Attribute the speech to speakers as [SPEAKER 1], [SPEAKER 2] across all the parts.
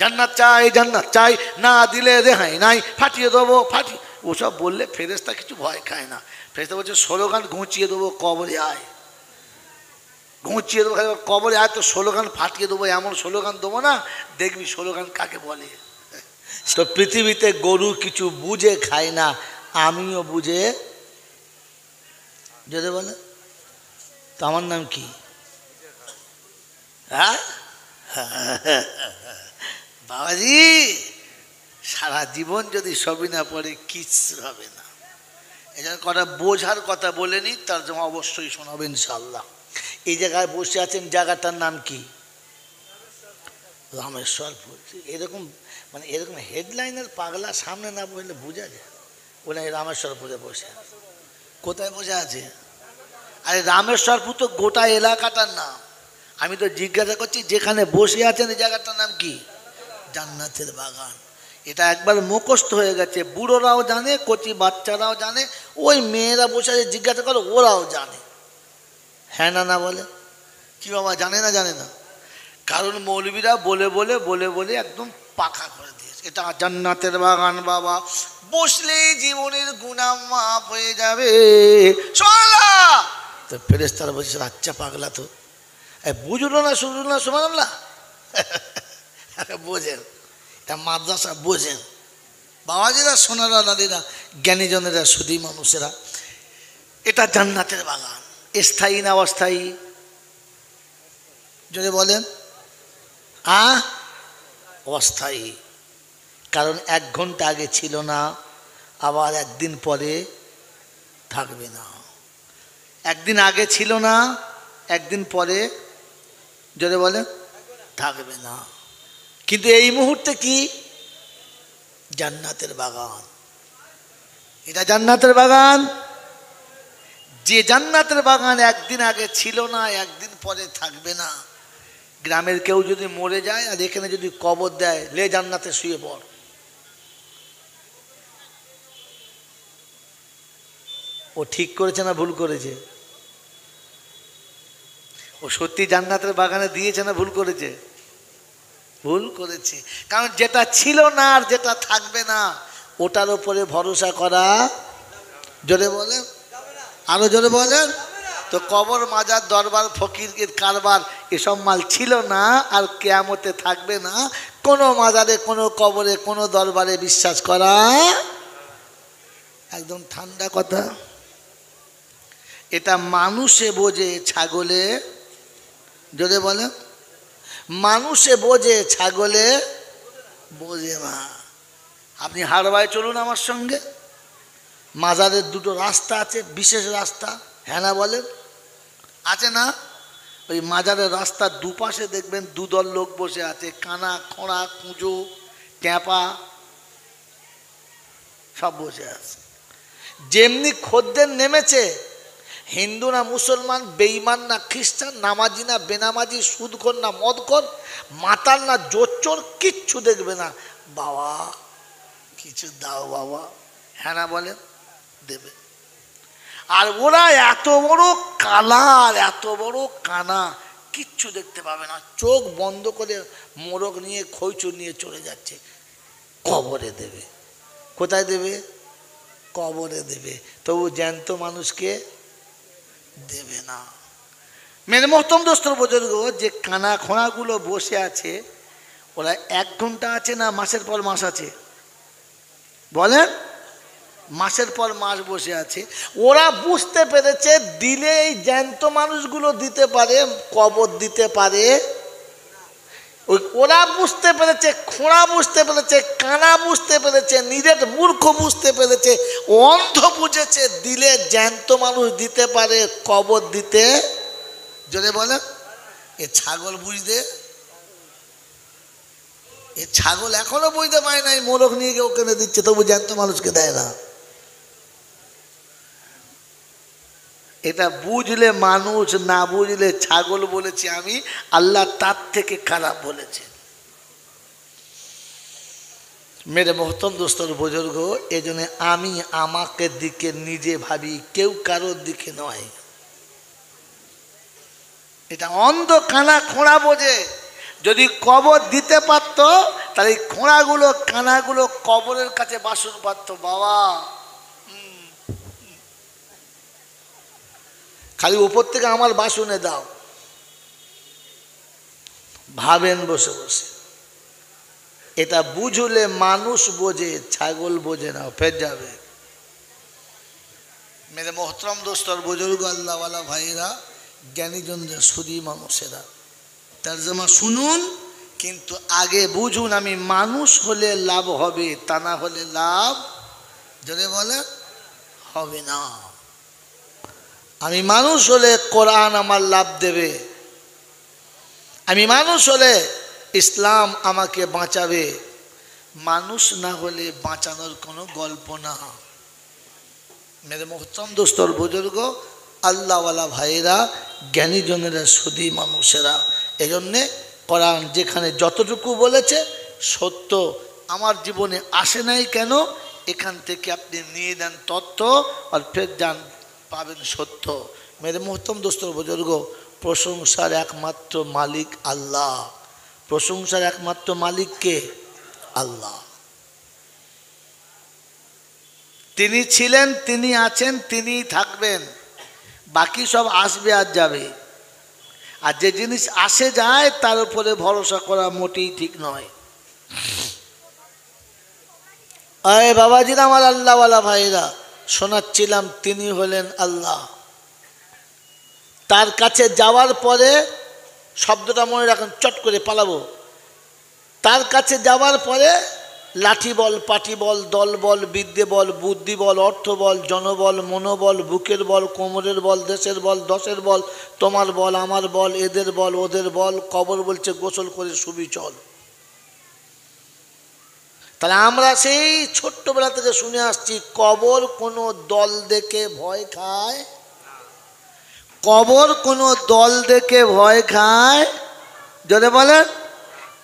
[SPEAKER 1] জান্নাত চাই, না দিলে রেহাই নাই, ফাটিয়ে দেবো ওসব বললে ফেরেশতা কিছু ভয় খায় না। ফেরেশতা বলছে স্লোগান ঘুঁচিয়ে দেবো, কবরে আয়, ঘুঁচিয়ে দেবো, কবরে আয় তো স্লোগান ফাটিয়ে দেবো, এমন স্লোগান দেবো না, দেখবি স্লোগান কাকে বলে। তো পৃথিবীতে গরু কিছু বুঝে খায় না, আমিও বুঝে যদি বলে তো আমার নাম কি? হ্যাঁ বাবাজি, সারা জীবন যদি সবই না পড়ে কিচ্ছু হবে না। এই জন্য কটা বোঝার কথা বলেনি, তার জন্য অবশ্যই শোনাবেন ইনশাআল্লাহ। এই জায়গায় বসে আছেন, জায়গাটার নাম কি? রামেশ্বরপুর। এরকম মানে এরকম হেডলাইনের পাগলা সামনে না বললে বোঝা যায় ওরা রামেশ্বরপুরে বসে আছে। কোথায় বসে আছে? আরে রামেশ্বরপুর তো গোটা এলাকাটার নাম। আমি তো জিজ্ঞাসা করছি যেখানে বসে আছেন এই জায়গাটার নাম কি? জান্নাতের বাগান। এটা একবার মুখস্থ হয়ে গেছে, বুড়োরাও জানে, কচি বাচ্চারাও জানে, ওই মেয়েরা বসে আছে জিজ্ঞাসা করে ওরাও জানে। হ্যাঁ না বলে কি বাবা, জানে না? কারণ মৌলবীরা বলে একদম পাকা করে দিয়েছে এটা জান্নাতের বাগান। বাবা বসলেই জীবনের গুনাহ মাফ হয়ে যাবে। তো ফেরেশতারা বলছে আচ্ছা পাগলা তো বুঝলো না, শুনলো না, সুবহানাল্লাহ। বোঝেন, এটা মাদ্রাসা বোঝেন বাবাজিরা, সোনারা, নারীরা, জ্ঞানীজনেরা, সুধী মানুষেরা। এটা জান্নাতের বাগান। স্থায়ী না অস্থায়ী? যদি বলেন অস্থায়ী। কারণ 1 ঘন্টা আগে ছিল না, আবার একদিন পরে থাকবে না। একদিন আগে ছিল না, একদিন পরে যদি বলেন থাকবে না। কিন্তু এই মুহূর্তে কি? জান্নাতের বাগান। এটা জান্নাতের বাগান। যে জান্নাতের বাগান একদিন আগে ছিল না, একদিন পরে থাকবে না। গ্রামের কেউ যদি মরে যায় আর এখানে যদি কবর দেয়, লে জান্নাতে শুয়ে পড়, ও ঠিক করেছে না ভুল করেছে? ও সত্যি জান্নাতের বাগানে দিয়েছে না ভুল করেছে? ভুল করেছে। কারণ যেটা ছিল না আর যেটা থাকবে না ওটার উপরে ভরসা করা, জোরে বলেন, আরো জোরে বলেন। তো কবর, মাজার, দরবার, ফকিরের কারবার এসব মাল ছিল না আর কিয়ামতে থাকবে না। কোনো মাজারে, কোনো কবরে, কোনো দরবারে বিশ্বাস করা একদম ঠান্ডা কথা। এটা মানুষে বোঝে, ছাগলে, যদি বলে মানুষে বোঝে, ছাগলে বোঝে না। আপনি হাড়বায় চলুন আমার সঙ্গে, মাজারের 2টো রাস্তা আছে, বিশেষ রাস্তা, হ্যাঁ না বলেন? আছে না? ওই মাজারের রাস্তার দুপাশে দেখবেন 2 দল লোক বসে আছে, কানা, খোঁড়া, কুঁজো, ট্যাপা সব বসে আছে। যেমনি খদ্দের নেমেছে, হিন্দু না মুসলমান, বেঈমান না খ্রিস্টান, নামাজি না বেনামাজি, সুদখোর না মদখোর, মাতাল না জোচ্চোর, কিচ্ছু দেখবে না। বাবা কিছু দাও বাবা, হ্যাঁ না বলেন, দেবে। আর ওরা এত বড় কালার, এত বড় কানা, কিচ্ছু দেখতে পাবে না। চোখ বন্ধ করে মোরগ নিয়ে, খৈচুর নিয়ে চলে যাচ্ছে। কবরে দেবে। কোথায় দেবে? কবরে দেবে। তবু জ্যান্ত মানুষকে দেবে না। মেরে মোহতরম দোস্তর বুজুর্গ, যে কানা খোঁড়াগুলো বসে আছে, ওরা 1 ঘন্টা আছে না মাসের পর মাস আছে? বলেন, মাসের পর মাস বসে আছে। ওরা বুঝতে পেরেছে দিলে এই জ্যান্ত মানুষগুলো দিতে পারে, কবর দিতে পারে। ওরা বুঝতে পেরেছে, খোঁড়া বুঝতে পেরেছে, কানা বুঝতে পেরেছে, নিজের মূর্খ বুঝতে পেরেছে, অন্ধ বুঝেছে দিলে জ্যান্ত মানুষ দিতে পারে, কবর দিতে। যদি বলে এ ছাগল বুঝতে, এ ছাগল এখনো বুঝতে পারে না, মোরগ নিয়ে কেউ কেনে দিচ্ছে, তবু জ্যান্ত মানুষকে দেয় না। এটা বুঝলে মানুষ, না বুঝলে ছাগল বলেছি আমি, আল্লাহ তার থেকে খারাপ বলেছে। মেরে মোহতরম দোস্তর বুজুর্গ, এজন্য আমি আমাকে দিকে নিজে ভাবি, কেউ কারোর দিকে নয়। এটা অন্ধ কানা খোঁড়া বোঝে। যদি কবর দিতে পারত তাহলে এই খোঁড়াগুলো কানাগুলো কবরের কাছে বাসন পারত। বাবা খালি উপর থেকে আমার বাসনে দাও, ভাবেন বসে বসে। এটা বুঝলে মানুষ বোঝে, ছাগল বোঝে না, ফের যাবে। মেরে মোহতরম দোস্তর বুজুর্গ আল্লাহওয়ালা ভাইরা, জ্ঞানীজনদের সুদী মানুষেরা, তর্জমা শুনুন কিন্তু আগে বুঝুন। আমি মানুষ হলে লাভ হবে, তা না হলে লাভ যদি বলে হবে না। আমি মানুষ হলে কোরআন আমার লাভ দেবে, আমি মানুষ হলে ইসলাম আমাকে বাঁচাবে, মানুষ না হলে বাঁচানোর কোনো গল্প না। মেরে মোহতরম দোস্তর বুজুর্গ আল্লাহওয়ালা ভাইরা, জ্ঞানীজনেরা, সুদী মানুষেরা, এই জন্যে কোরআন যেখানে যতটুকু বলেছে সত্য, আমার জীবনে আসে নাই কেন, এখান থেকে আপনি নিয়ে নেন তথ্য আর ফের যান পাবেন সত্য। মেরে মোহতরম দোস্তর বুজুর্গ, প্রশংসার একমাত্র মালিক আল্লাহ। প্রশংসার একমাত্র মালিক কে? আল্লাহ। তিনি ছিলেন, তিনি আছেন, তিনিই থাকবেন, বাকি সব আসবে আর যাবে। আর যে জিনিস আসে যায় তার উপরে ভরসা করা মোটেই ঠিক নয়। আরে বাবাজিরা, আমার আল্লাহওয়ালা ভাইরা, শোনাচ্ছিলাম তিনি হলেন আল্লাহ। তার কাছে যাওয়ার পরে, শব্দটা মনে রাখুন, চট করে পালাবো, তার কাছে যাওয়ার পরে লাঠি বল, পাটি বল, দল বল, বিদ্যে বল, বুদ্ধি বল, অর্থ বল, জনবল, মনোবল, বুকের বল, কোমরের বল, দেশের বল, দশের বল, তোমার বল, আমার বল, এদের বল, ওদের বল, কবর বলছে গোসল করে শুবি চল। তাহলে আমরা সেই ছোট্টবেলা থেকে শুনে আসছি কবর কোনো দল দেখে ভয় খায়, কবর কোনো দল দেখে ভয় খায়, যদি বলেন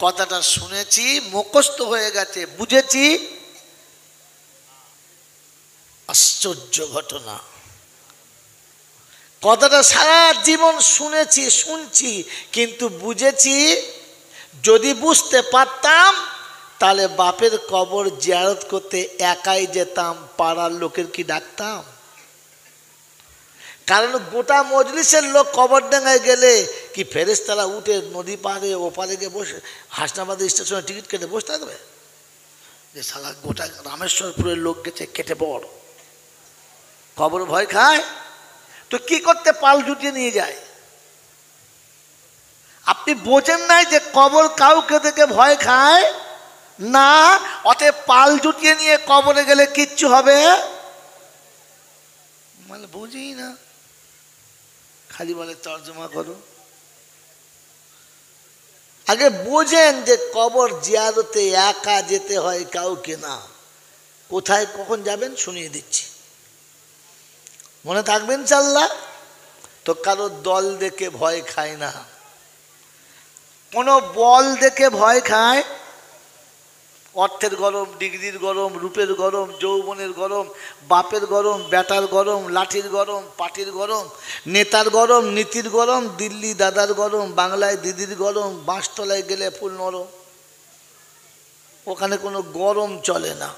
[SPEAKER 1] কথাটা শুনেছি, মুখস্থ হয়ে গেছে, বুঝেছি। আশ্চর্য ঘটনা, কথাটা সারা জীবন শুনেছি, শুনছি, কিন্তু বুঝেছি। যদি বুঝতে পারতাম তাহলে বাপের কবর জিয়ারত করতে একাই যেতাম, পাড়ার লোকের কি ডাকতাম? কারণ গোটা মজলিসের লোক কবরডাঙ্গায় গেলে কি ফেরেশতারা উঠে নদী পাড়ে ওপারে গিয়ে বসে হাসনাবাদ স্টেশনে টিকিট কেটে বসে থাকবে যে সালা গোটা রামেশ্বরপুরের লোক গেছে, কেটে পড়? কবর ভয় খায় তো কি করতে পাল জুটিয়ে নিয়ে যায়? আপনি বোঝেন নাই যে কবর কাউকে থেকে ভয় খায় না, অতএব পাল জুটিয়ে নিয়ে কবরে গেলে কিচ্ছু হবে মানে বুঝি না, খালি বলে তর্জমা করো। আগে বোঝেন যে কবর জিয়ারতে একা যেতে হয়, কাউকে না। কোথায় কখন যাবেন শুনিয়ে দিচ্ছি, মনে থাকবেন ইনশাআল্লাহ। তো কারো দল দেখে ভয় খায় না, কোনো বল দেখে ভয় খায়। অর্থের গরম, ডিগ্রির গরম, রূপের গরম, যৌবনের গরম, বাপের গরম, বেটার গরম, লাঠির গরম, পাটির গরম, নেতার গরম, নীতির গরম, দিল্লি দাদার গরম, বাংলায় দিদির গরম, বাঁশতলায় গেলে ফুল নরম, ওখানে কোনো গরম চলে না।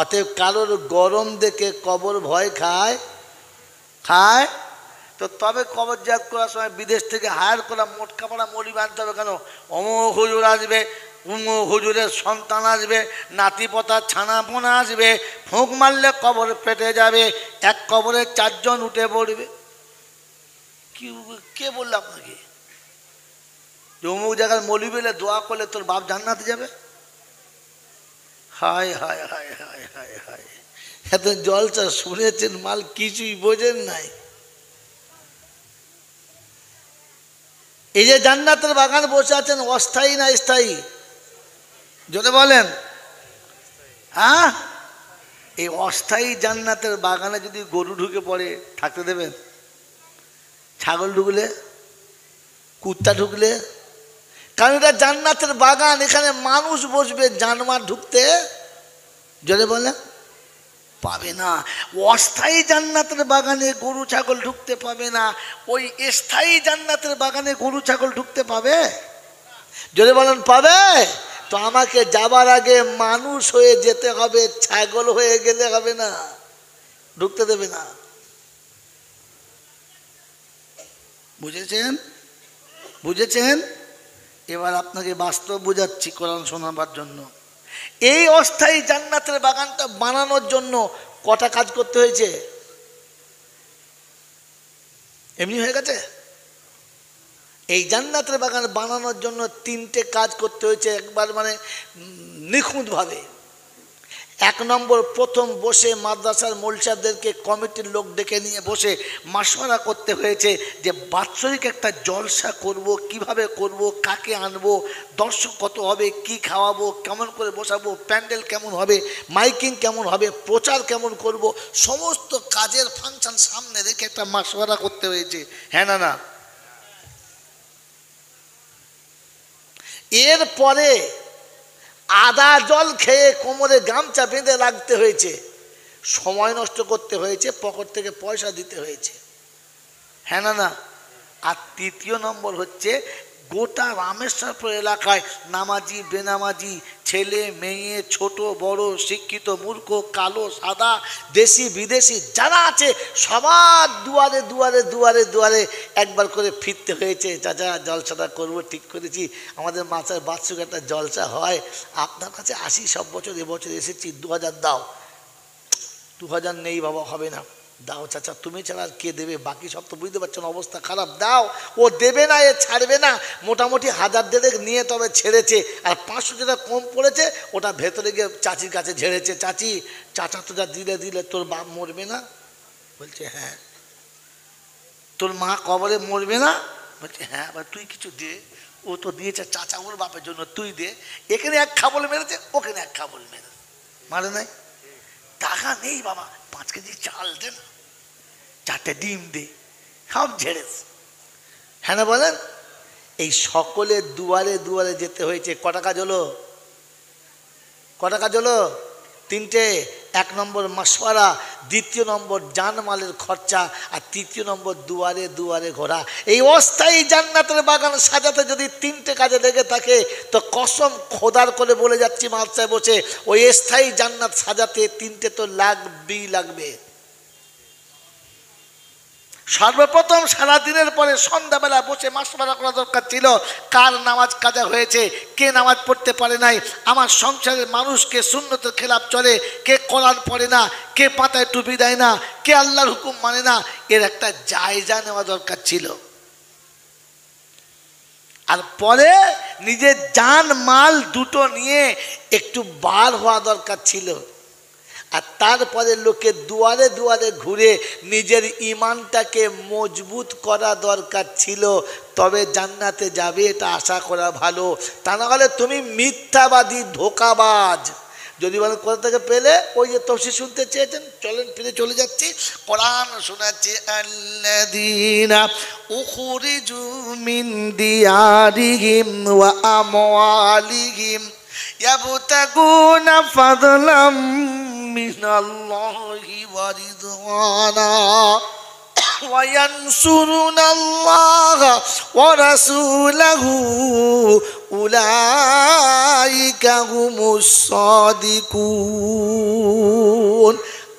[SPEAKER 1] অতএব কারোর গরম দেখে কবর ভয় খায় খায় তো তবে কবর জিয়ারত করার সময় বিদেশ থেকে হায়ার করা মোটকা পাড়া মরি বাঁধতে হবে কেন? অমুক হুজুর আসবে, অমুক হুজুরের সন্তান আসবে, নাতিপোতা ছানাপোনা আসবে, ফুঁক মারলে কবর পেটে যাবে, এক কবরে 4 জন উঠে পড়বে। কি কে বললো আপনাকে যে অমুক জায়গার মৌলবি বেলে দোয়া করলে তোর বাপ জান্নাতে যাবে? হায় হায় হায় হায় হায় হায়, এত জলসা শুনেছেন, মাল কিছুই বোঝেন নাই। এই যে জান্নাতের বাগান বসে আছেন, অস্থায়ী না স্থায়ী? যদি বলেন হ্যাঁ, এই অস্থায়ী জান্নাতের বাগানে যদি গরু ঢুকে পড়ে থাকতে দেবেন? ছাগল ঢুকলে, কুত্তা ঢুকলে? কারণ এটা জান্নাতের বাগান, এখানে মানুষ বসবে, জানোয়ার ঢুকতে যদি বলে পাবে না। অস্থায়ী জান্নাতের বাগানে গরু ছাগল ঢুকতে পাবে না, ওই স্থায়ী জান্নাতের বাগানে গরু ছাগল ঢুকতে পাবে? যদি বলেন পাবে, তো আমাকে যাবার আগে মানুষ হয়ে যেতে হবে, ছাগল হয়ে গেলে হবে না, ঢুকতে দেবে না। বুঝেছেন? বুঝেছেন? এবার আপনাকে বাস্তব বুঝাচ্ছি কোরআন শোনাবার জন্য। এই অস্থায়ী জান্নাতের বাগানটা বানানোর জন্য কটা কাজ করতে হয়েছে? এমনি হয়ে গেছে? এই জান্নাতের বাগান বানানোর জন্য তিনটে কাজ করতে হয়েছে, একবার মানে নিখুঁতভাবে। এক নম্বর, প্রথম বসে মাদ্রাসার মৌলসাদেরকে কমিটির লোক ডেকে নিয়ে বসে মাশওয়ারা করতে হয়েছে যে বাৎসরিক একটা জলসা করব, কিভাবে করব, কাকে আনবো, দর্শক কত হবে, কি খাওয়াবো, কেমন করে বসাবো, প্যান্ডেল কেমন হবে, মাইকিং কেমন হবে, প্রচার কেমন করব, সমস্ত কাজের ফাংশন সামনে রেখে একটা মাশওয়ারা করতে হয়েছে। হ্যাঁ না? না, এরপরে আদা জল খেয়ে কোমরে গামছা বেঁধে লাগতে হয়েছে, সময় নষ্ট করতে হয়েছে, পকেট থেকে পয়সা দিতে হয়েছে। হ্যাঁ না? না। আর তৃতীয় নম্বর হচ্ছে, গোটা রামেশ্বরপুর এলাকায় নামাজি বেনামাজি, ছেলে মেয়ে, ছোট বড়, শিক্ষিত মূর্খ, কালো সাদা, দেশি বিদেশি যারা আছে সবার দুয়ারে দুয়ারে দুয়ারে দুয়ারে একবার করে ফিরতে হয়েছে। চাচা জলসাটা করবো ঠিক করেছি, আমাদের মাছের বাৎসরিক একটা জলসা হয়, আপনার কাছে আসি সব বছর, এবছর এসেছি, 2000 দাও। 2000 নেই বাবা, হবে না। দাও চাচা, তুমি ছাড়া আর কে দেবে, বাকি সব তো বুঝতে পারছেন অবস্থা খারাপ, দাও। ও দেবে না, এ ছাড়বে না। মোটামুটি 1000 নিয়ে তবে ছেড়েছে, আর 500 যেটা কম পড়েছে ওটা ভেতরে গিয়ে চাচির কাছে ঝেড়েছে। চাচি, চাচা তো যা দিলে দিলে, তোর বাপ মরবে না? বলছে হ্যাঁ। তোর মা কবরে মরবে না? বলছে হ্যাঁ। বা তুই কিছু দে, ও তো দিয়েছে চাচা ওর বাপের জন্য, তুই দে। এখানে এক খাবল মেরেছে, ওখানে এক খাবল মেরেছে, মারে নাই। টাকা নেই বাবা, 5 কেজি চাল দে না, 4টে ডিম দে, সব ঝেড়েছে। হ্যাঁ না বলেন? এই সকলের দুয়ারে দুয়ারে যেতে হয়েছে। কটা কাজ হলো? কটা কাজ হলো? 3টে। 1 নম্বর মাশওয়ারা, 2 নম্বর জানমালের খরচা, আর 3 নম্বর দুয়ারে দুয়ারে ঘোরা। এই অস্থায়ী জান্নাতের বাগান সাজাতে যদি 3টে কাজে লেগে থাকে, তো কসম খোদার করে বলে যাচ্ছি মাদ্রাসায় বসে, ওই স্থায়ী জান্নাত সাজাতে 3টে তো লাগবেই লাগবে। সর্বপ্রথম সারাদিনের পরে সন্ধ্যাবেলা বসে মাশওয়ারা করা দরকার ছিল, কার নামাজ কাজা হয়েছে, কে নামাজ পড়তে পারে নাই, আমার সংসারের মানুষকে সুন্নতের খেলাফ চলে, কে কোরআন পড়ে না, কে পাতায় টুপি দেয় না, কে আল্লাহর হুকুম মানে না, এর একটা জায়জা নেওয়া দরকার ছিল। আর পরে নিজের জান মাল দুটো নিয়ে একটু বার হওয়া দরকার ছিল। আর তারপরে লোকের দুয়ারে দুয়ারে ঘুরে নিজের ইমানটাকে মজবুত করা দরকার ছিল, তবে জান্নাতে যাবে, এটা আশা করা ভালো। তা না হলে তুমি মিথ্যাবাদী, ধোঁকাবাজ। যদি বলেন কোথা থেকে পেলে, ওই যে তফসির শুনতে চেয়েছেন, চলেন ফিরে চলে যাচ্ছি, কোরআন শোনাচ্ছে, আল্লাযীনা উখরিজু মিন দিয়ারিহিম ওয়া আমওয়ালিহিম ইয়াবতাগুনা ফাদলাম মিনাল্লাহি ওয়া রিদওয়ানা ওয়া ইয়ানসুরুনাল্লাহা ওয়া রাসূলাহু উলাইকা হুমুস সাদিকুন।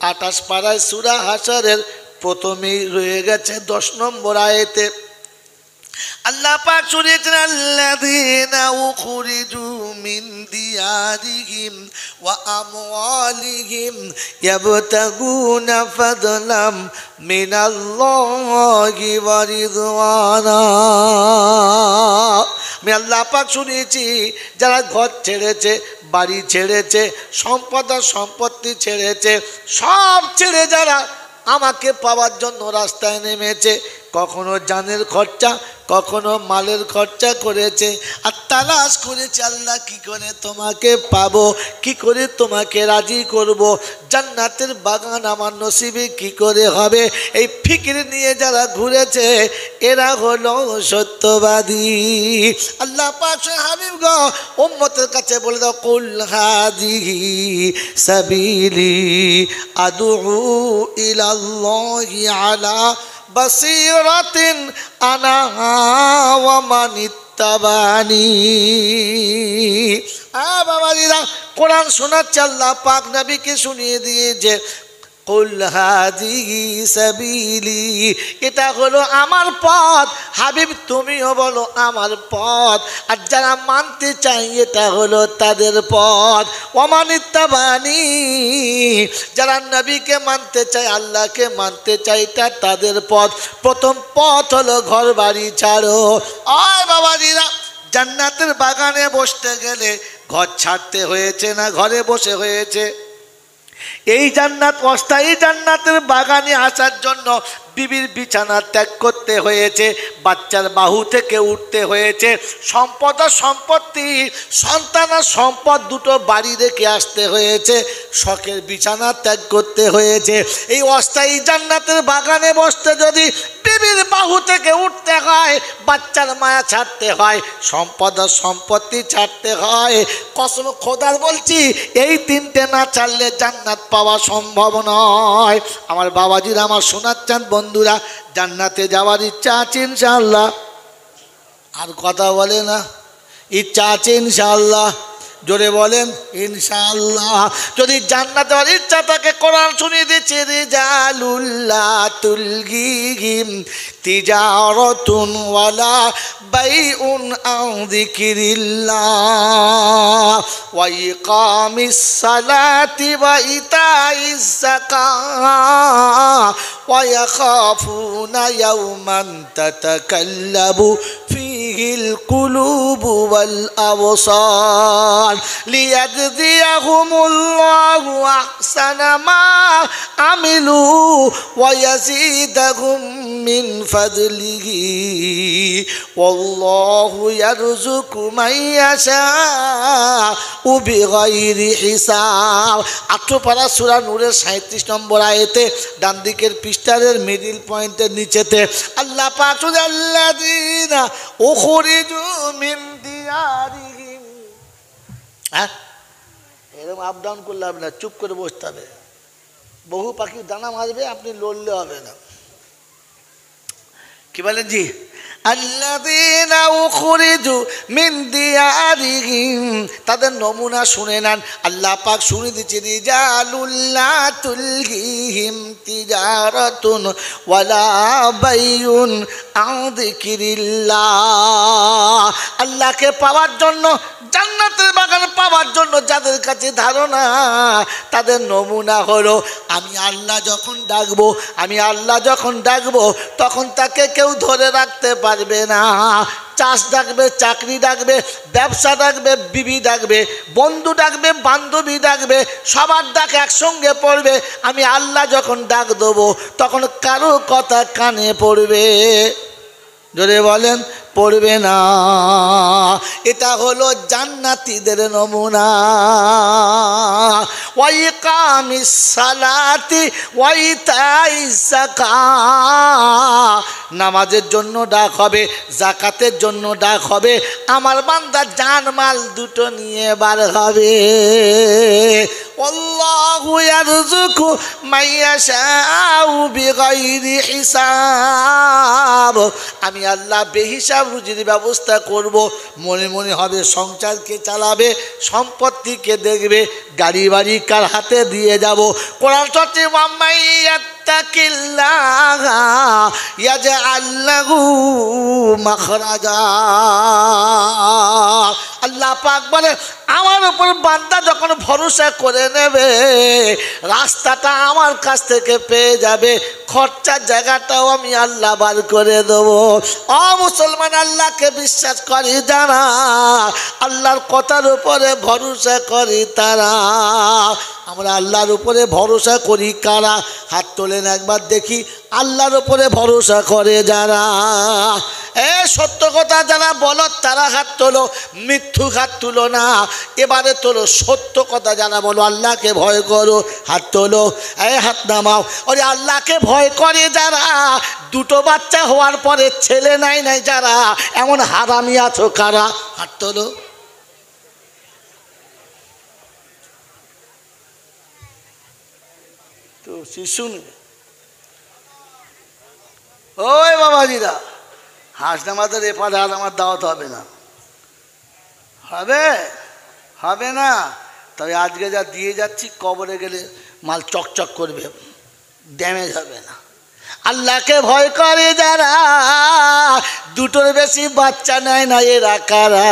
[SPEAKER 1] 28 পারায় সূরা হাশরের প্রথমেই রয়ে গেছে 10 নম্বর আয়াতে আল্লাহ পাক শুনিয়েছেন, আল্লাযীনা উখরিজু মিন দিয়ারিহিম ওয়া আমওয়ালিহিম ইয়াবতাগুনা ফাদলাম মিনাল্লাহি ওয়া রিদওয়ানা। আমি আল্লাহ পাক শুনিয়েছি, যারা ঘর ছেড়েছে, বাড়ি ছেড়েছে, সম্পত্তি ছেড়েছে, সব ছেড়ে যারা আমাকে পাওয়ার জন্য রাস্তায় নেমেছে, কখনো জানের খরচা, কখনো মালের খরচা করেছে, আর তালাশ করেছে আল্লাহ কি করে তোমাকে পাবো, কি করে তোমাকে রাজি করব, জান্নাতের বাগান আমার নসিবে কি করে হবে, এই ফিকির নিয়ে যারা ঘুরেছে এরা হলো সত্যবাদী। আল্লাহ পাক হাবিব গো উম্মতের কাছে বলে দাও, কুল হাদিহি সাবিলি আদউ ইলাল্লাহি আলা বাসিরাতিন আনা ওয়া মান ইত্তাবানি। বাবাজিরা, কোরআন শোনাচ্ছে, আল্লাহ পাক নবীকে শুনিয়ে দিয়েছে, কুল হাযিহি সাবিলি, এটা হলো আমার পথ। হাবিব তুমিও বলো আমার পথ। আর যারা মানতে চায় এটা হলো তাদের পথ। ওমান ইত্তাবানি, যারা নবীকে মানতে চায়, আল্লাহকে মানতে চায়, এটা তাদের পথ। প্রথম পথ হলো ঘর বাড়ি ছাড়ো। আয় বাবাজিরা, জান্নাতের বাগানে বসতে গেলে ঘর ছাড়তে হয়েছে না ঘরে বসে হয়েছে? এই জান্নাত, অস্থায়ী জান্নাতের বাগানে আসার জন্য বিবির বিছানা ত্যাগ করতে হয়েছে, বাচ্চার বাহু থেকে উঠতে হয়েছে, সম্পদ আর সম্পত্তি, সন্তান আর সম্পদ দুটো বাড়ি রেখে আসতে হয়েছে, শখের বিছানা ত্যাগ করতে হয়েছে। এই অস্থায়ী জান্নাতের বাগানে বসতে যদি বিবির বাহু থেকে উঠতে হয়, বাচ্চার মায়া ছাড়তে হয়, সম্পদ আর সম্পত্তি ছাড়তে হয়, কসম খোদার বলছি, এই তিনটে না ছাড়লে জান্নাত পাওয়া সম্ভব নয়। আমার বাবাজিরা, আমার শোনাচ্ছেন বন্ধুরা, জান্নাতে যাওয়ার ইচ্ছা আছে ইনশাআল্লাহ? আর কথা বলে না, ইচ্ছা আছে ইনশাআল্লাহ? জোরে বলেন ইনশাআল্লাহ। যদি জান্নাতে যাওয়ার ইচ্ছা থাকে, কোরআন শুনিয়ে দিচ্ছে, রিজালুল্লাহ তুলগিহিম তিজারাতুন ওয়ালা বাইউন আন যিকিরিল্লাহ ওয়া ইকামিস সালাতি ওয়া ইতাইজ যাকাত ওয়া ইয়াখাফুনা ইয়াওমান তাতাকাল্লাবু ফীহিল কুলুবু ওয়াল আবসার লিয়াজজিয়াহুমুল্লাহু আহসানা মা আমিলু ওয়া ইয়াজিদাহুম মিন ফাদলিহি ওয়াল্লাহু ইয়ারযুকু মান ইয়াশাউ বিগাইরি হিসাব। 18 পারা সূরা নূরের 37 নম্বর আয়াতে ডান দিকের পৃষ্ঠার মিডল পয়েন্টের নিচেতে আল্লাহ পাক আল্লাযীনা উখরিজু মিন দিয়ারিহিম। হ্যাঁ, এরকম আপ ডাউন করলে হবে না, চুপ করে বসতে হবে। বহু পাখি দানা মারবে, আপনি লড়লে হবে না। কি বলেন জি? আল্লাযীনা উখরিজু মিন দিয়ারিহিম, তাদের নমুনা শুনে নেন। আল্লাহ পাক শুনে দিচ্ছে, রিজালুল্লাহ তুলহিহিম তিজারাতুন ওয়ালা বাইউন আন যিকিরিল্লাহ। আল্লাহকে পাওয়ার জন্য, জান্নাতের বাগান পাওয়ার জন্য যাদের কাছে ধারণা, তাদের নমুনা হলো, আমি আল্লাহ যখন ডাকবো, আমি আল্লাহ যখন ডাকবো, তখন তাকে কেউ ধরে রাখতে পারবে না। চাষ ডাকবে, চাকরি ডাকবে, ব্যবসা ডাকবে, বিবি ডাকবে, বন্ধু ডাকবে, বান্ধবী ডাকবে, সবার ডাক একসঙ্গে পড়বে। আমি আল্লাহ যখন ডাক দেবো, তখন কারো কথা কানে পড়বে? জোরে বলেন, পড়বে না। এটা হলো জান্নাতীদের নমুনা। ওয়া ইকামিস সালাতি ওয়া ইতাইজ যাকাত, নামাজের জন্য ডাক হবে, যাকাতের জন্য ডাক হবে। আমার বান্দা জানমাল দুটো নিয়ে বার হবে। আল্লাহু ইয়ারযুকু মান ইয়াশাউ বিগাইরি হিসাব, আমি আল্লাহ বেহিসাব রুজির ব্যবস্থা করব। মনে মনে হবে সংসারকে চালাবে, সম্পত্তিকে দেখবে, গাড়ি বাড়ি কার হাতে দিয়ে যাব। কোরআন চর্চে ইয়াত্তাকিল্লাহ ইয়াজআল লাহু মাখরাজা। আল্লাহ পাক বলে, আমার উপর বান্দা যখন ভরসা করে নেবে, রাস্তাটা আমার কাছ থেকে পেয়ে যাবে, খরচার জায়গাটাও আমি আল্লাহ বার করে দেবো। ও মুসলমান, আল্লাহকে বিশ্বাস করি যারা, আল্লাহর কথার উপরে ভরসা করি তারা। আমরা আল্লাহর উপরে ভরসা করি কারা? হাত তোলেন একবার দেখি। আল্লাহর উপরে ভরসা করে যারা, সত্য কথা যারা বলো তারা হাত তোলো, মিথ্যু হাত তুলো না। এবারে তোলো সত্য কথা যারা বলো, আল্লাহকে ভয় করো, হাত তোলো। হাত নামাও। ওরে আল্লাহকে ভয় করে যারা, দুটো বাচ্চা হওয়ার পরে ছেলে নাই নাই যারা, এমন হারামি আছো কারা? হাত তোলো। তো শিশু, ওই বাবাজিরা,
[SPEAKER 2] হাঁস নামাজের এপারে আর আমার দাওয়াত হবে না, হবে হবে না। তবে আজকে যা দিয়ে যাচ্ছি কবরে গেলে মাল চকচক করবে, ড্যামেজ হবে না।
[SPEAKER 1] আল্লাহকে ভয় করে যারা, দুটোর বেশি বাচ্চা নেয় না, এরা কারা?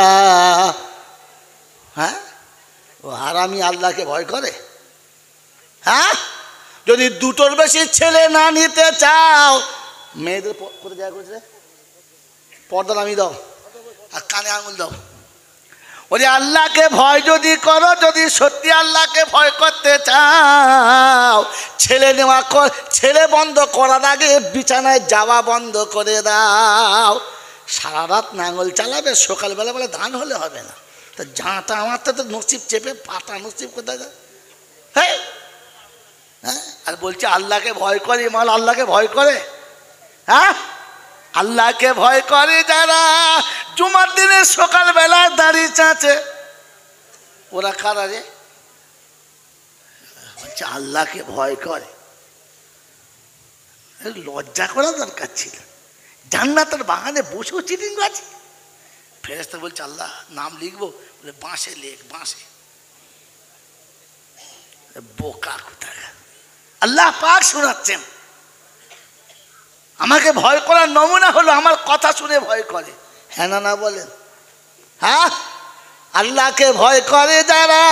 [SPEAKER 2] হ্যাঁ,
[SPEAKER 1] ও হারামি আল্লাহকে ভয় করে? হ্যাঁ, যদি দুটোর বেশি ছেলে না নিতে চাও,
[SPEAKER 2] মেয়েদের কোথায় জায়গা করেছে,
[SPEAKER 1] পর্দা নামিয়ে দাও
[SPEAKER 2] আর কানে আঙুল দাও।
[SPEAKER 1] ওরে আল্লাহকে ভয় যদি করো, যদি সত্যি আল্লাহকে ভয় করতে চাও, ছেলে নেওয়া ছেলে বন্ধ করার আগে বিছানায় যাওয়া বন্ধ করে দাও। সারা রাত নাঙল চালাবে, সকালবেলা বলে ধান হলে হবে না। তা ঝাঁটা আমার তো নসিব চেপে পাটা নসিব কোথায় যায়? হ্যাঁ,
[SPEAKER 2] আর বলছে আল্লাহকে ভয় করে, মাল আল্লাহকে ভয় করে।
[SPEAKER 1] হ্যাঁ, আল্লাহকে ভয় করে যারা, জুমার দিনে সকালবেলা দাড়ি চাঁচে,
[SPEAKER 2] ওরা কারা রে? বলছে আল্লাহকে ভয় করে।
[SPEAKER 1] লজ্জা করা দরকার ছিল। জান্নাতের বাগানে বসেও চিটিং আছে।
[SPEAKER 2] ফেরেশতা বলছে আল্লাহ নাম লিখবো, বলে বাঁশে লেখ, বাঁশে। বোকা কোথায়!
[SPEAKER 1] আল্লাহ পাক শোনাচ্ছেন, আমাকে ভয় করার নমুনা হলো আমার কথা শুনে ভয় করে। হ্যাঁ না না বলেন? হ্যাঁ, আল্লাহকে ভয় করে যারা,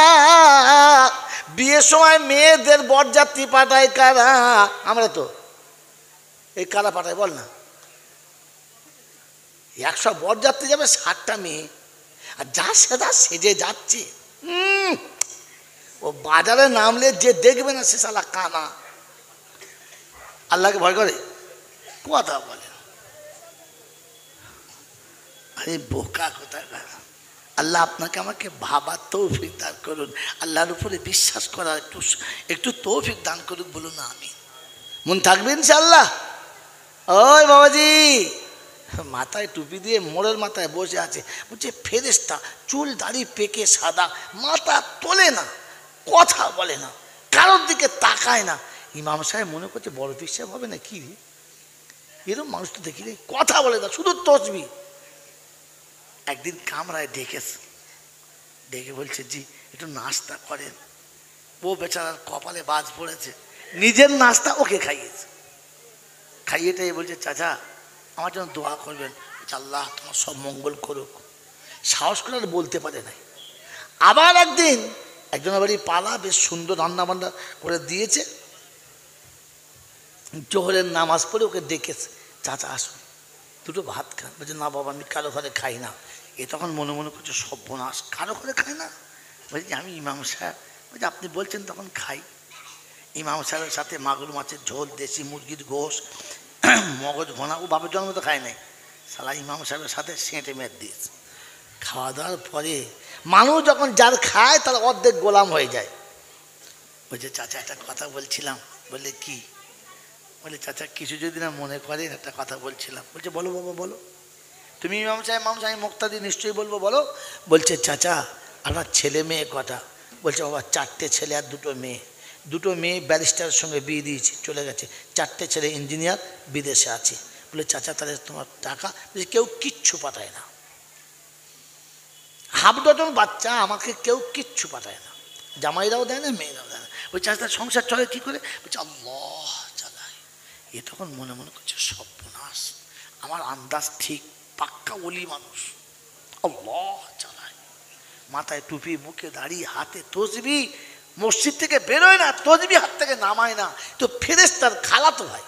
[SPEAKER 1] বিয়ের সময় মেয়েদের বরযাত্রী পাঠায় কারা? আমরা তো এই কারা পাঠায় বল না? 100 বরযাত্রী যাবে, 60টা মেয়ে, আর যা সেটা সেজে যাচ্ছে। ও বাজারে নামলে যে দেখবে না সে শালা কানা। আল্লাহকে ভয় করে?
[SPEAKER 2] কথা বলে। আরে বোকা কোথায়!
[SPEAKER 1] আল্লাহ আপনাকে আমাকে ভাবার তৌফিক দান করুন, আল্লাহর উপরে বিশ্বাস করার একটু তৌফিক দান করুন, বলুন না আমি। মন থাকবে ইনশাআল্লাহ? ওই বাবাজি মাথায় টুপি দিয়ে মোড়ের মাথায় বসে আছে, বলছে ফেরেশতা, চুল দাড়ি পেকে সাদা, মাথা তোলে না, কথা বলে না, কারোর দিকে তাকায় না। ইমাম সাহেব মনে করছে বড় পীর সাহেব হবে না কি? এরকম মানুষ তো দেখি রে, কথা বলে না, শুধু তসবি। একদিন কামরায় ডেকেছে, ডেকে বলছে জি একটু নাস্তা করেন। ও বেচারার কপালে বাজ পড়েছে, নিজের নাস্তা ওকে খাইয়েছে। খাইয়েটাই বলছে চাচা আমার জন্য দোয়া করবেন, আল্লাহ তোমার সব মঙ্গল করুক। সাহস করে আর বলতে পারে নাই। আবার একদিন একজনের বাড়ি পালা, বেশ সুন্দর রান্না বান্না করে দিয়েছে, জোহরের নামাজ পড়ে ওকে ডেকেছে, চাচা আসুন দুটো ভাত খান। বলছে না বাবা আমি কারো ঘরে খাই না। এ তখন মনে মনে করছে সর্বনাশ, কারো ঘরে খায় না? বলছি আমি ইমাম সাহেব। বলছে আপনি বলছেন তখন খাই। ইমাম সাহেবের সাথে মাগুর মাছের ঝোল, দেশি মুরগির গোশ, মগজ ভোনা, ও বাপের জন্ম তো খায় নাই, সালা ইমাম সাহেবের সাথে সেঁটে মেট দিয়েছে। খাওয়া দাওয়ার পরে মানুষ যখন যার খায় তার অর্ধেক গোলাম হয়ে যায়। বলছে চাচা একটা কথা বলছিলাম। বললে কি? বলে চাচা কিছু যদি না মনে করেন একটা কথা বলছিলাম। বলছে বলো বাবা বলো। তুমি ইমাম সাহেব মানুষ, আমি মুক্তাদি নিশ্চয়ই বলবো, বলো। বলছে চাচা আপনার ছেলে মেয়ে কটা? বলছে বাবা 4টে ছেলে আর 2টো মেয়ে। 2টো মেয়ে ব্যারিস্টারের সঙ্গে বিয়ে দিয়েছি, চলে গেছে। 4টে ছেলে ইঞ্জিনিয়ার, বিদেশে আছে। বলে চাচা তাহলে তোমার টাকা? বলছে কেউ কিচ্ছু পাঠায় না, হাফ ডজন বাচ্চা, আমাকে কেউ কিচ্ছু পাঠায় না, জামাইরাও দেয় না, মেয়েরাও দেয় না। ওই চাচা সংসার চলে কী করে? বলছে আল্লাহ চালায়। এ তখন মনে মনে করছে সর্বনাশ, আমার আন্দাজ ঠিক, পাক্কা ওলি মানুষ, আল্লাহ চালায়। মাথায় টুপি, মুখে দাড়ি, হাতে তসবি, মসজিদ থেকে বেরোয় না, তসবি হাত থেকে নামায় না, তো ফেরেশতার খালাতো ভাই।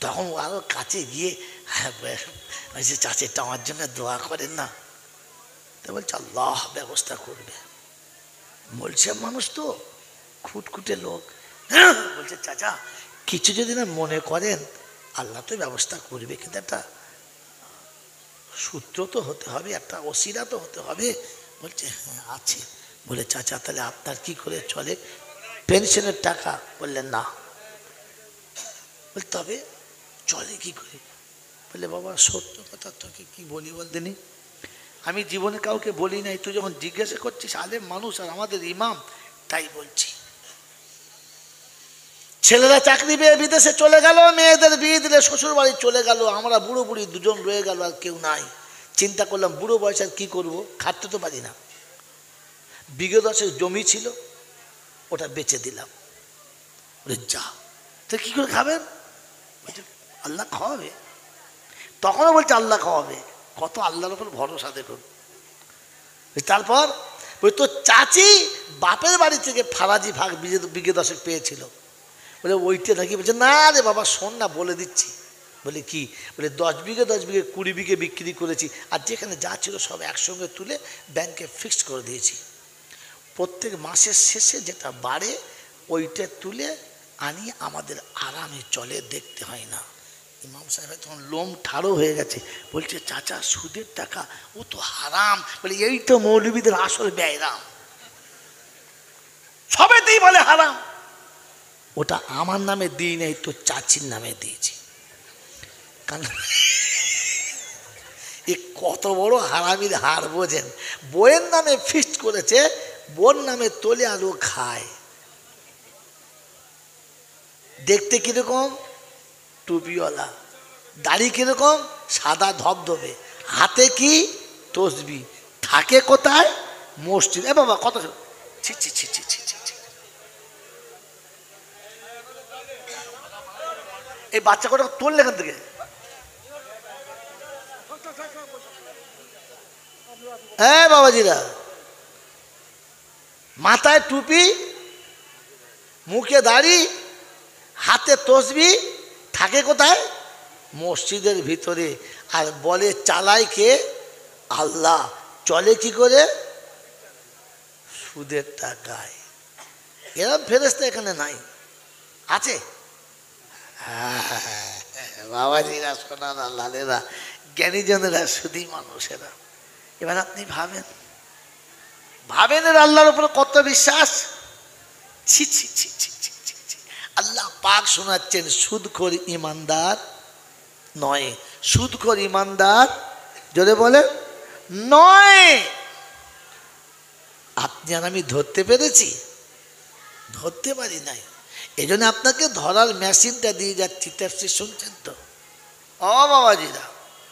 [SPEAKER 1] তখন ও আরো কাছে গিয়ে বলছে চাচিটা আমার জন্য দোয়া করেন না। তো বলছে আল্লাহ ব্যবস্থা করবে। বলছে মানুষ তো খুটখুটে লোক, বলছে চাচা কিছু যদি না মনে করেন আল্লাহ তো ব্যবস্থা করবে, কিন্তু একটা সূত্র তো হতে হবে, একটা ওসিলা তো হতে হবে। বলছে হ্যাঁ আছে। বলে চাচা তাহলে আপনার কি করে চলে? পেনশনের টাকা? বললেন না। বলে তবে চলে কি করে? বলে বাবা সত্য কথা তোকে কি বলি বলতেনি, আমি জীবনে কাউকে বলি নাই, তুই যখন জিজ্ঞাসা করছিস আলেম মানুষ আর আমাদের ইমাম, তাই বলছি। ছেলেরা চাকরি পেয়ে বিদেশে চলে গেল, মেয়েদের বিয়ে দিলে শ্বশুর বাড়ি চলে গেল, আমরা বুড়ো বুড়ি দুজন রয়ে গেল, আর কেউ নাই। চিন্তা করলাম বুড়ো বয়সে আর কী করবো, খাটতে তো পারি না। বিঘে 10 জমি ছিল, ওটা বেচে দিলাম। যা তো কী করে খাবেন? আল্লাহ খাওয়াবে। তখনও বলছে আল্লাহ খাওয়াবে। কত আল্লাহর উপর ভরসা দেখুন। তারপর ওই তো চাচি বাপের বাড়ি থেকে ফারাজি ভাগ বিঘে 10 পেয়েছিল, বলে ওইটা নাকি, বলছে না রে বাবা শোন না বলে দিচ্ছি। বলে কি? বলে 10 বিঘে 20 বিঘে বিক্রি করেছি, আর যেখানে যা ছিল সব একসঙ্গে তুলে ব্যাংকে ফিক্সড করে দিয়েছি। প্রত্যেক মাসের শেষে যেটা বাড়ে ওইটা তুলে আনি, আমাদের আরামে চলে, দেখতে হয় না। ইমাম সাহেব তখন লোম ঠাড়ো হয়ে গেছে, বলছে চাচা সুদের টাকা ও তো হারাম। বলে এই তো মৌলবীদের আসল ব্যয়রাম, সবেতেই বলে হারাম। ওটা আমার নামে দিই নাই, তো চাচির নামে দিয়েছি। কারণ এ কত বড় হারামির হার বোঝেন। বইয়ের নামে ফিস্ট করেছে, বোন নামে তোলে আলু খায়। দেখতে কিরকম? টুপিওয়ালা, দাড়ি কিরকম? সাদা ধবধবে, হাতে কি? তসবি। থাকে কোথায়? মসজিদ। এ বাবা কত ছি ছি ছি ছি ছি ছি। এই বাচ্চা কটা তোললে এখান থেকে? হ্যাঁ বাবাজিরা, মাথায় টুপি, মুখে দাড়ি, হাতে তসবি, থাকে কোথায়? মসজিদের ভিতরে। আর বলে চালায় কে? আল্লাহ। চলে কি করে? সুদের টাকায়। এরকম ফেরেশতা এখানে নাই, আছে? বাবাজিরা, সোনারা, লালেরা, জ্ঞানীজনেরা, শুধুই মানুষেরা। এবার আপনি ভাবেন, এর আল্লাহর উপরে কত বিশ্বাস। ছি ছি ছি ছি ছি ছি ছি। আল্লাহ পাক শোনাচ্ছেন, সুদখোর ইমানদার নয়। সুদখোর ইমানদার, যদি বলে নয়। আপনি আর আমি ধরতে পেরেছি? ধরতে পারি নাই। এই জন্য আপনাকে ধরার মেশিনটা দিয়ে যাচ্ছি। তাফসীর শুনছেন তো ও বাবাজিরা,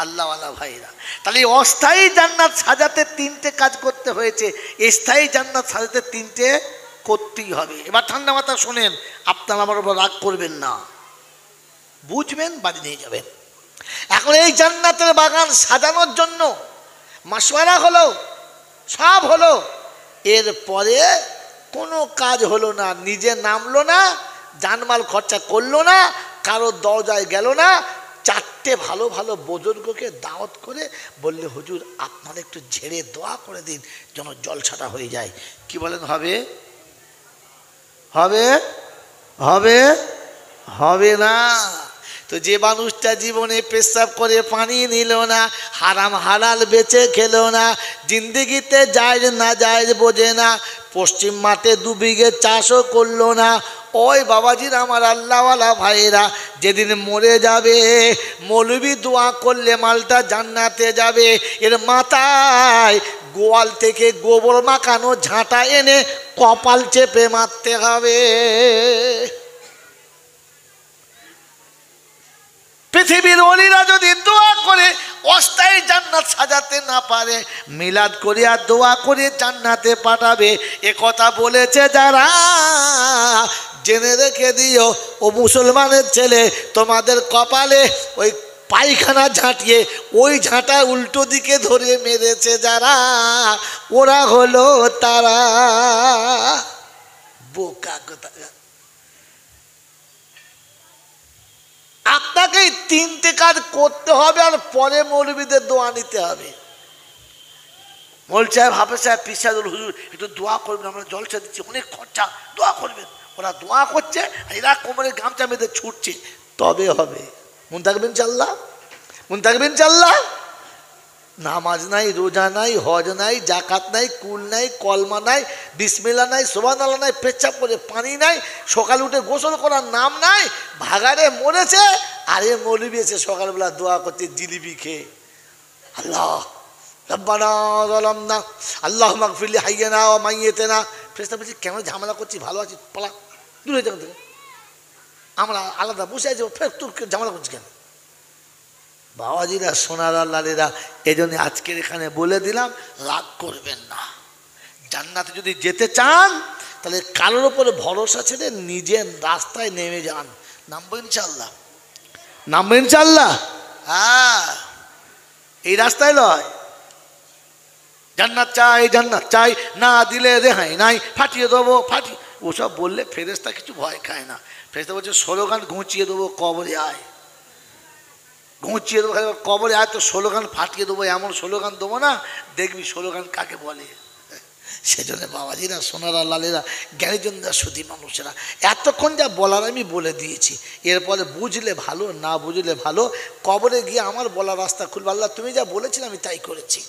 [SPEAKER 1] আল্লাহওয়ালা ভাইরা? তাহলে অস্থায়ী জান্নাত সাজাতে 3টে কাজ করতে হয়েছে, স্থায়ী জান্নাত সাজাতে 3টে করতেই হবে। এবার ঠান্ডা মাথা শোনেন, আপনারা আমার উপর রাগ করবেন না, বুঝবেন, বাড়ি নিয়ে যাবেন। এখন এই জান্নাতের বাগান সাজানোর জন্য মাশওয়ারা হলো, সব হলো, এরপরে কোনো কাজ হলো না, নিজে নামলো না, জানমাল খরচা করলো না, কারো দরজায় গেল না। 4টে ভালো ভালো বুজুর্গকে দাওয়াত করে বললে হুজুর আপনারা একটু ঝেড়ে দোয়া করে দিন যেন জলসাটা হয়ে যায়। কি বলেন? হবে? হবে? হবে? হবে না। তো যে মানুষটা জীবনে পেশাব করে পানি নিল না, হারাম হালাল বেচে খেলো না, জিন্দিগিতে জায়েজ না জায়েজ বোঝে না, পশ্চিম মাঠে 2 বিঘে চাষও করলো না, ওই বাবাজির আমার আল্লাহওয়ালা ভাইরা যেদিন মরে যাবে, মৌলবি দোয়া করলে মালটা জান্নাতে যাবে। এর মাথায় গোয়াল থেকে গোবর মাখানো ঝাঁটা এনে কপাল চেপে মারতে হবে। পৃথিবীর ওলিরা যদি দোয়া করে অস্থায়ী জান্নাত সাজাতে না পারে, মিলাদ করিয়া দোয়া করে জান্নাতে পাঠাবে। এ কথা বলেছে যারা, জেনে রেখে দিও ও মুসলমানের ছেলে, তোমাদের কপালে ওই পায়খানা ঝাঁটিয়ে ওই ঝাঁটা উল্টো দিকে ধরে মেরেছে যারা, ওরা হলো তারা। বোকা কথা। আপনাকে 3টে কাজ করতে হবে, আর পরে মৌলবীদের দোয়া নিতে হবে। মৌল সাহেব, হাফেজ সাহেব, পীর সাহেব, হুজুর একটু দোয়া করবেন, আমরা জলসা দিচ্ছি, অনেক খরচা, দোয়া করবেন। ওরা দোয়া করছে, এরা কোমরে গামছা বেঁধে ছুটছে, তবে হবে। মন থাকবেন ইনশাআল্লাহ, মন থাকবেন ইনশাআল্লাহ। নামাজ নাই, রোজা নাই, হজ নাই, জাকাত নাই, কুল নাই, কলমা নাই, বিসমিল্লাহ নাই, সুবহানাল্লাহ নাই, পেচ্ছাপ করে পানি নাই, সকালে উঠে গোসল করার নাম নাই, ভাগাড়ে মরেছে। আরে মৌলবি এসে সকালবেলা দোয়া করছে জিলিপি খেয়ে, আল্লাহ রব্বানা যালামনা আল্লাহুম্মা গফিরলি হাইয়ানা ওয়া মাইয়িতানা। ফেরেশতা বলছে কেন ঝামেলা করছি, ভালো আছি, পালা দূরে যান থেকে। আমরা আলাদা বসে আছি, ফের তোর ঝামেলা করছি কেন? বাবাজিরা, সোনারা, লালেরা, এই জন্য আজকের এখানে বলে দিলাম, রাগ করবেন না। জান্নাতে যদি যেতে চান তাহলে কারোর ওপরে ভরসা ছেড়ে নিজের রাস্তায় নেমে যান। নামবো ইনশাল্লাহ, নামবো ইনশাল্লাহ। হ্যাঁ, এই রাস্তায় লয়। জান্নাত চাই, জান্নাত চাই, না দিলে রেহাই নাই, ফাটিয়ে দেবো, ফাটিয়ে, ওসব বললে ফেরেশতা কিছু ভয় খায় না। ফেরেশতা বলছে স্লোগান ঘুঁচিয়ে দেবো, কবরে আয়, ঘুঁচিয়ে দেবো, কবরে আয় তো স্লোগান ফাটিয়ে দেবো, এমন স্লোগান দেবো না, দেখবি স্লোগান কাকে বলে। সেজন্য বাবাজিরা, সোনারা, লালেরা, জ্ঞানীজনরা, সুধী মানুষেরা, এতক্ষণ যা বলার আমি বলে দিয়েছি। এরপরে বুঝলে ভালো, না বুঝলে ভালো। কবরে গিয়ে আমার বলার রাস্তা খুলবে। আল্লাহ তুমি যা বলেছিলে আমি তাই করেছি।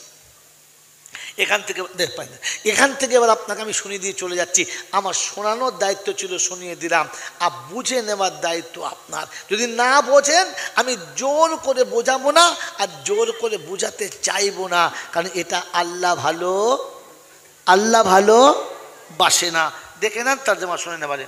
[SPEAKER 1] এখান থেকে দেখ পাই না, এখান থেকে এবার আপনাকে আমি শুনিয়ে দিয়ে চলে যাচ্ছি। আমার শোনানোর দায়িত্ব ছিল, শুনিয়ে দিলাম। আর বুঝে নেওয়ার দায়িত্ব আপনার। যদি না বোঝেন আমি জোর করে বোঝাবো না, আর জোর করে বোঝাতে চাইবো না, কারণ এটা আল্লাহ ভালো, আল্লাহ ভালো বাসে না। দেখে নেন তর্জমা শুনে নেবারে।